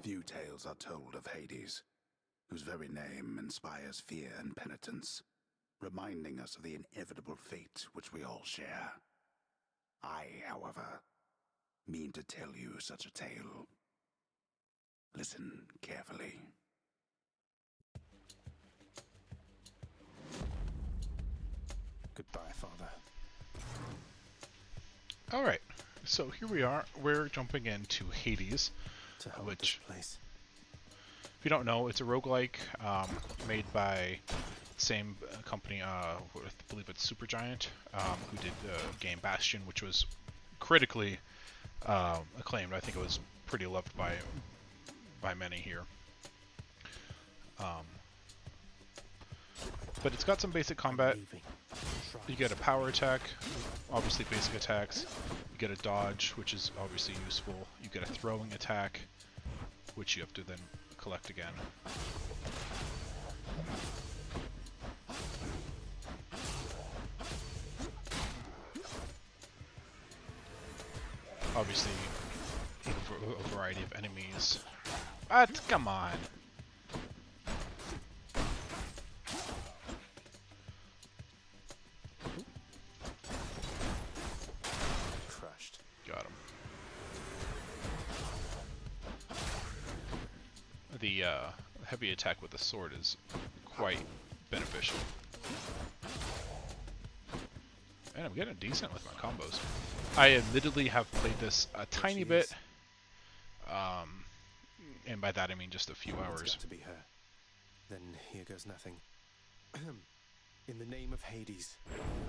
Few tales are told of Hades, whose very name inspires fear and penitence, reminding us of the inevitable fate which we all share. I, however, mean to tell you such a tale. Listen carefully. Goodbye, Father. Alright, so here we are. We're jumping into Hades, To hell with which, this place. if you don't know, it's a roguelike made by the same company, I believe it's Supergiant, who did the game Bastion, which was critically acclaimed. I think it was pretty loved by many here. But it's got some basic combat. You get a power attack, obviously basic attacks. You get a dodge, which is obviously useful. You get a throwing attack, which you have to then collect again. Obviously, a variety of enemies. But come on. Crushed. Got him. The heavy attack with the sword is quite beneficial. And I'm getting decent with my combos. I admittedly have played this a tiny bit, and by that I mean just a few It's hours. got to be her. Then here goes nothing. In the name of Hades,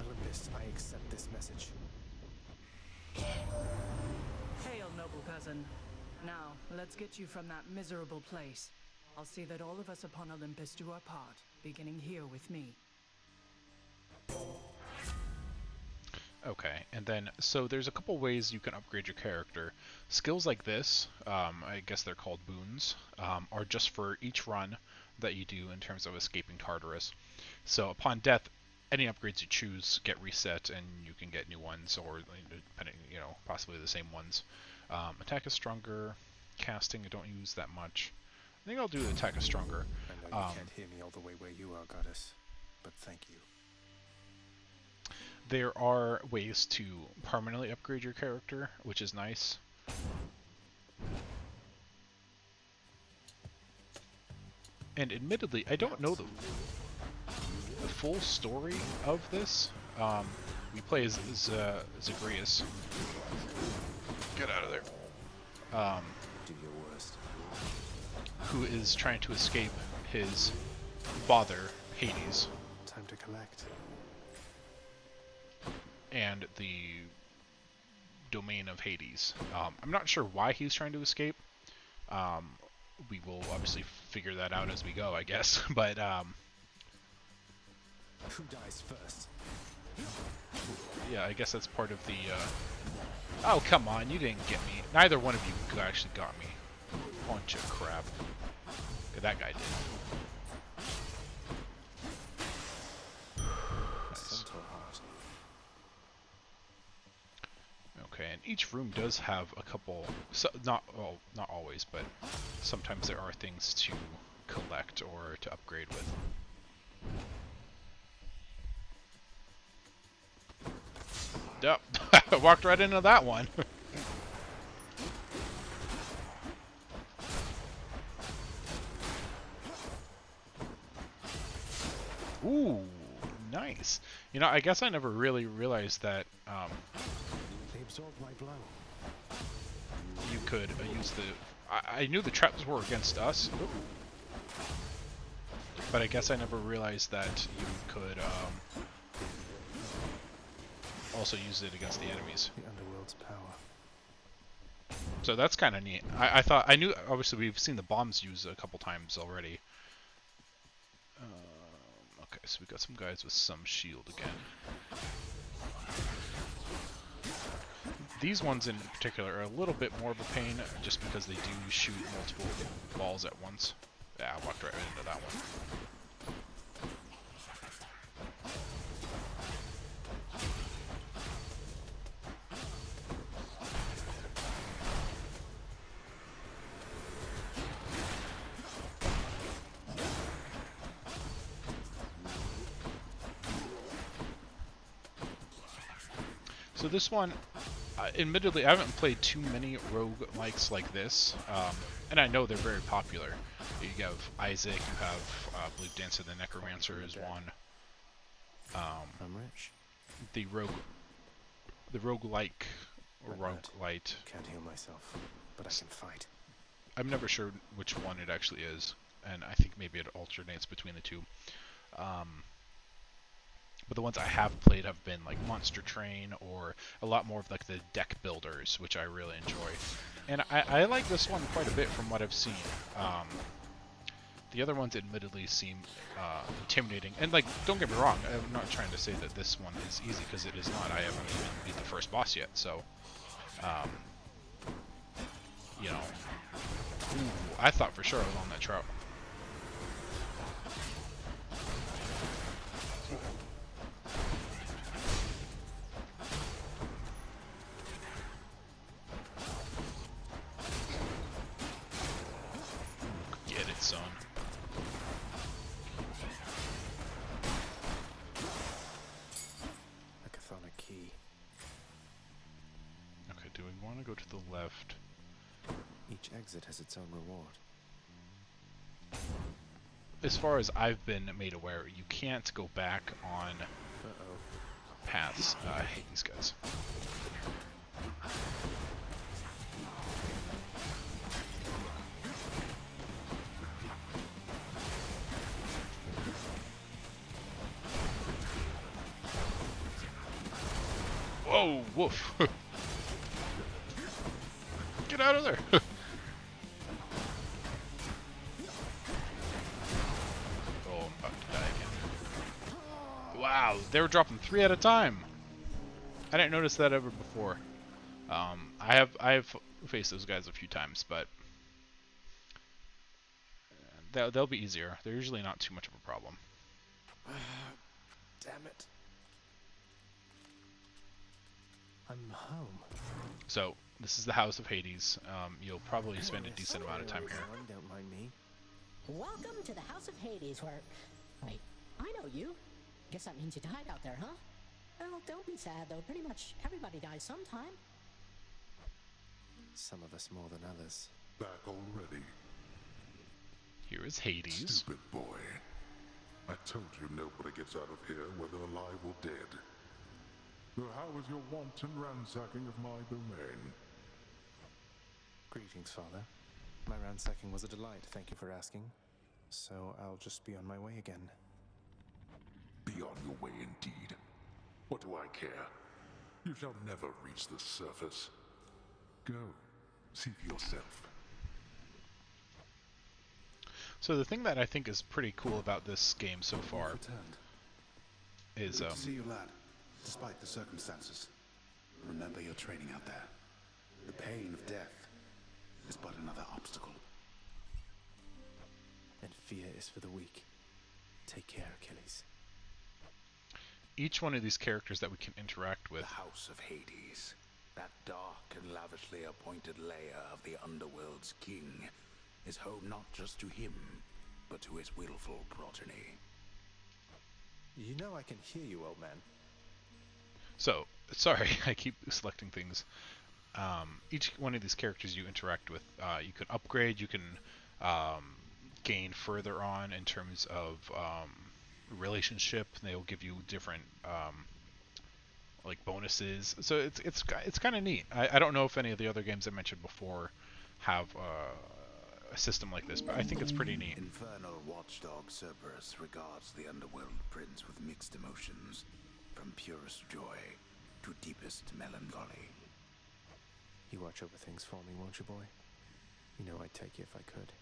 Olympus, I accept this message. Hail, noble cousin. Now, let's get you from that miserable place. I'll see that all of us upon Olympus do our part, beginning here with me. Okay, and then, so there's a couple ways you can upgrade your character. Skills like this, I guess they're called boons, are just for each run that you do in terms of escaping Tartarus. So upon death, any upgrades you choose get reset, and you can get new ones, or depending, possibly the same ones. Attack is stronger. Casting, I don't use that much. I think I'll do attack is stronger. I know you can't hear me all the way where you are, Goddess, but thank you. There are ways to permanently upgrade your character, which is nice. And admittedly, I don't know the full story of this. We play as Zagreus. Get out of there. Do your worst. Who is trying to escape his father, Hades, Time to collect. and the domain of Hades. I'm not sure why he's trying to escape. We will obviously figure that out as we go, I guess. But Who dies first? yeah, I guess that's part of the... Oh, come on, you didn't get me. Neither one of you actually got me. Bunch of crap. Okay, that guy did. Centaur heart. Okay, and each room does have a couple... So, not always, but sometimes there are things to collect or to upgrade with. Yep, I walked right into that one. Ooh, nice. I guess I never really realized that They absorbed my blow. you could use the... I knew the traps were against us, but I guess I never realized that you could also use it against the enemies. The underworld's power. So that's kind of neat. I knew, obviously we've seen the bombs used a couple times already. Okay, so we got some guys with some shield again. These ones in particular are a little bit more of a pain, just because they do shoot multiple balls at once. Yeah, I walked right into that one. So this one, admittedly, I haven't played too many roguelikes like this, and I know they're very popular. You have Isaac, you have, I believe, Dance of the Necromancer is one. I'm rich. The roguelike or Red Hat. roguelite. Can't heal myself, but I can fight. I'm never sure which one it actually is, and I think maybe it alternates between the two. But the ones I have played have been like Monster Train or a lot more of like the deck builders, which I really enjoy. And I like this one quite a bit from what I've seen. The other ones admittedly seem intimidating. And like, don't get me wrong, I'm not trying to say that this one is easy, because it is not. I haven't even beat the first boss yet, so... you know... Ooh, I thought for sure I was on that trout. Get it, son. A chthonic key. Okay, do we want to go to the left? Each exit has its own reward. As far as I've been made aware, you can't go back on paths. I hate these guys. Whoa, woof. Get out of there. Oh, I'm about to die again. Wow, they were dropping 3 at a time. I didn't notice that ever before. I have faced those guys a few times, but they'll be easier. They're usually not too much of a problem. Damn it. I'm home. So this is the House of Hades. You'll probably spend a decent amount of time here. Don't mind me. Welcome to the House of Hades, where... Wait, I know you. Guess that means you died out there, huh? Well, don't be sad, though. Pretty much everybody dies sometime. Some of us more than others. Back already? Here is Hades. Stupid boy. I told you nobody gets out of here, whether alive or dead. So how was your wanton ransacking of my domain? Greetings, Father. My ransacking was a delight, thank you for asking. So I'll just be on my way again. Be on your way indeed. What do I care? You shall never reach the surface. Go, see for yourself. So the thing that I think is pretty cool about this game so far Returned. is Good to see you, lad. Despite the circumstances, remember your training out there. The pain of death is but another obstacle. And fear is for the weak. Take care, Achilles. each one of these characters that we can interact with. The House of Hades, that dark and lavishly appointed lair of the Underworld's king, is home not just to him, but to his willful progeny. You know I can hear you, old man. So, sorry, I keep selecting things. Each one of these characters you interact with, you can upgrade, you can gain further on in terms of relationship. They'll give you different like bonuses. So it's kind of neat. I don't know if any of the other games I mentioned before have a system like this, but I think it's pretty neat. Infernal watchdog Cerberus regards the Underworld Prince with mixed emotions, from purest joy to deepest melancholy. You watch over things for me, won't you, boy? You know I'd take you if I could.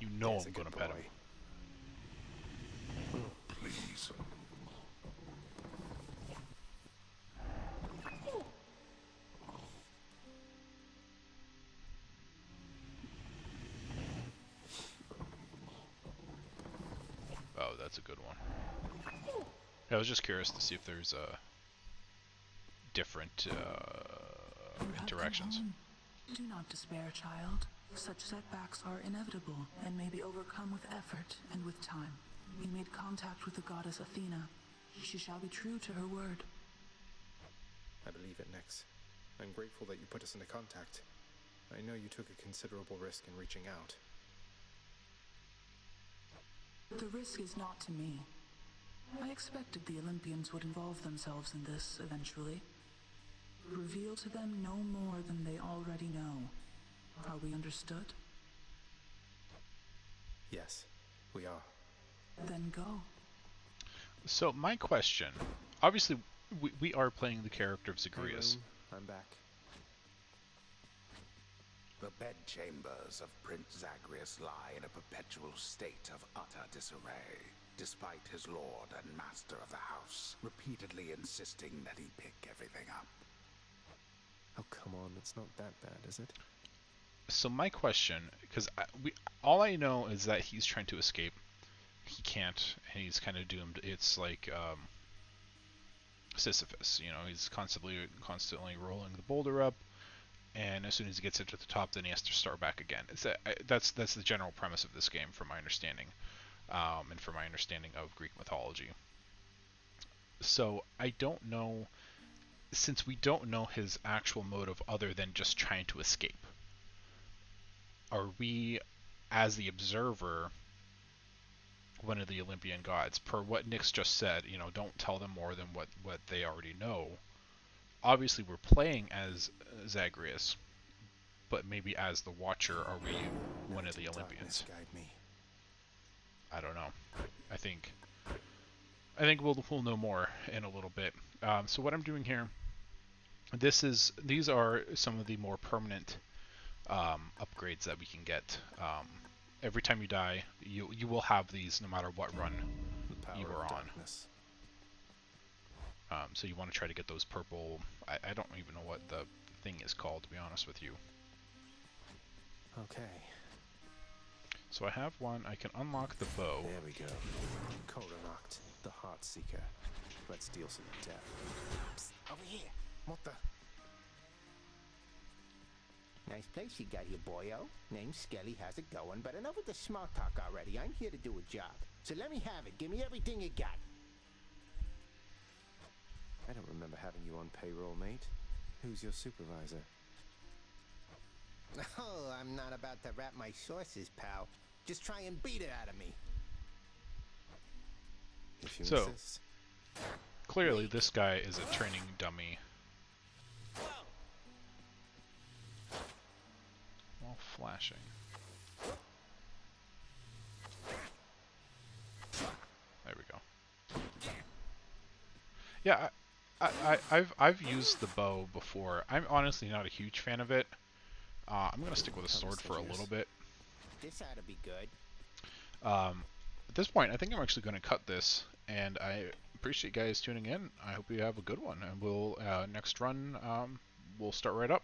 You know There's I'm a going good to pet boy. him. Please. Oh, that's a good one. Yeah, I was just curious to see if there's different interactions. Do not despair, child. Such setbacks are inevitable and may be overcome with effort and with time. We made contact with the goddess Athena. She shall be true to her word. believe it, Nyx. I'm grateful that you put us into contact. I know you took a considerable risk in reaching out. The risk is not to me. I expected the Olympians would involve themselves in this eventually. Reveal to them no more than they already know. Are we understood? Yes, we are. Then go. So my question, obviously we are playing the character of Zagreus. Hey, I'm back. The bedchambers of Prince Zagreus lie in a perpetual state of utter disarray, despite his lord and master of the house repeatedly insisting that he pick everything up. Oh, come on, it's not that bad, is it? So my question, because all I know is that he's trying to escape. He can't, and he's kind of doomed. It's like Sisyphus, you know, he's constantly rolling the boulder up, and as soon as he gets it to the top, then he has to start back again. That's the general premise of this game, from my understanding, and from my understanding of Greek mythology. So I don't know, since we don't know his actual motive other than just trying to escape. Are we, as the observer, one of the Olympian gods? Per what Nyx just said, you know, don't tell them more than what they already know. Obviously, we're playing as Zagreus, but maybe as the Watcher, are we one of the Olympians? Guide me. I don't know. I think we'll know more in a little bit. So what I'm doing here, these are some of the more permanent upgrades that we can get. Every time you die, you will have these no matter what run you are on. So you want to try to get those purple. I don't even know what the thing is called, to be honest with you. Okay. So I have one. I can unlock the bow. There we go. Coronach, the Heart Seeker. Let's deal some death. Psst, over here. What the? Nice place you got here, boyo. Name's Skelly, how's it going? But enough with the smart talk already. I'm here to do a job. So let me have it. Give me everything you got. I don't remember having you on payroll, mate. Who's your supervisor? Oh, I'm not about to wrap my sources, pal. Just try and beat it out of me. If you So, insist. Clearly this guy is a training dummy. While flashing. There we go. Yeah, I've used the bow before. I'm honestly not a huge fan of it. I'm gonna stick with a sword for a little bit. This ought to be good. At this point, I think I'm actually going to cut this, and I appreciate you guys tuning in. I hope you have a good one, and we'll next run we'll start right up.